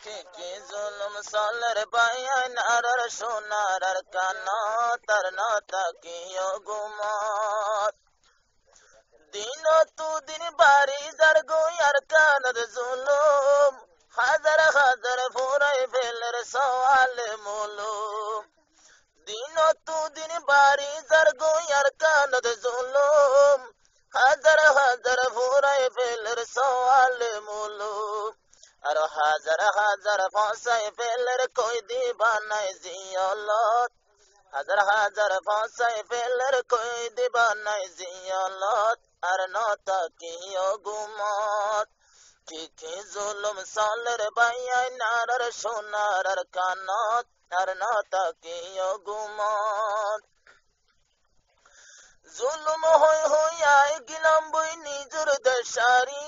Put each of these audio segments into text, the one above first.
কি জুলুম সালের বাইন আর সোনার আর কানা তার না তাকিও গুমত দিন তু দিন বাড়ি যার গোয়ার কানার জুলুম হাজার হাজার ফুরাই ফেলের সওয়ালে মুলুম দিন তু দিন বাড়ি যার গোয়ার কানার জুলুম হাজার হাজার ফুরাই ফেলের সওয়ালে মুলুম আর হাজার হাজার ফাঁসাই ফেলের কই দিবা নাই জিয়লত হাজার হাজার ফাঁসাই ফেলের কই দিবা নাই জিয়লত আর নতা কিও গুমত কি জুলুম সালের বাইয়াই নারার সোনার আর কানত আর নতা কিও গুমত জুলুম হই হইয়াই গিলাম বই নিজের দেশারি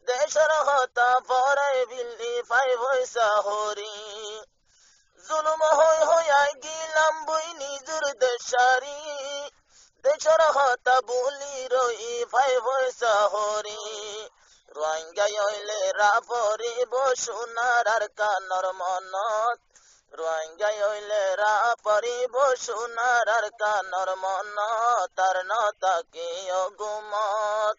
দেশের হতা ফরাই বিল্লি ফাই ভৈসা হরি জুলুম হই হইয়াই গিলাম বই নিজের দেশারি দেশের হতা বুলি রই ফাই ভৈসা হরি রোহিঙ্গাই হইলে রাফরিব সোনার আর কানর মনত রোহিঙ্গাই হইলে রাফরিব সোনার আর কানর মনত তার নতা কিও গুমত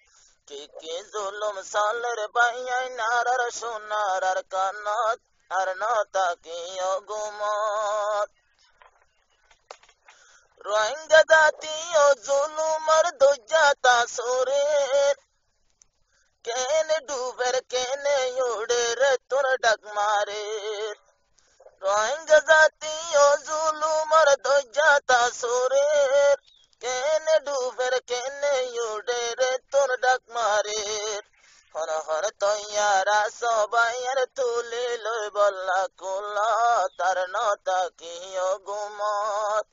কি জুলুম সালের বাইয়াই নারার সোনার আর কানত আর নতা কিও গুমত রোহিঙ্গা জাতীয় জুলুম আর দজ্জাতা সুরের কেনে ডুবের কেনে উড়ে রে তোর ডাক মারে রোহিঙ্গা জাতীয় জুলুম আর দজ্জাতা সুরের কেনে ডুবের কেনে উড়ে রে তোর ডাক মারে হর হর তৈয়ারা সবাই আর তুলে লই বল্লা কুলা তার নতা কিও গুমত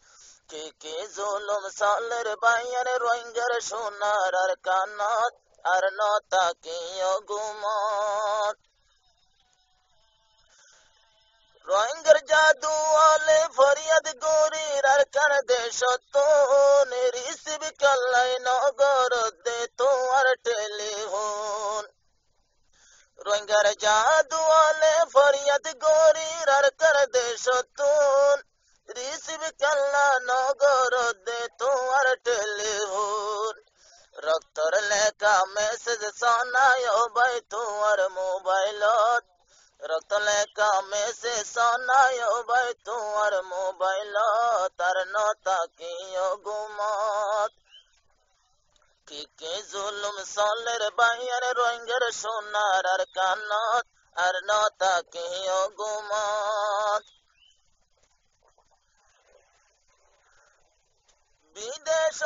কি জুলুম সালের বাইয়ার রোহিঙ্গার সোনার আর কানত আর নতা কিও গুমত রোহিঙ্গার জাদু আলে ফরিয়াদ গরির আর কার দেশ তো রিসিভ কাল্লাই নগর দে তোমার টেলিফোন রোহিঙ্গার জাদু আলে ফরিয়াদ গরির আর কার দেশ তো রিসিভ কাল্লা নগর দে তোমার টেলিফোন রক্তর লেখা মেসেজ শোনায় ভাই তোমার মোবাইলত রক্ত লেখা মেসেজ শোনায় ভাই তোমার মোবাইলত তার নতা কিও গুমত কি জুলুম সালের বাইয়ার রোহিঙ্গার সোনার আর কানত আর নতা কিও গুমত বিদেশ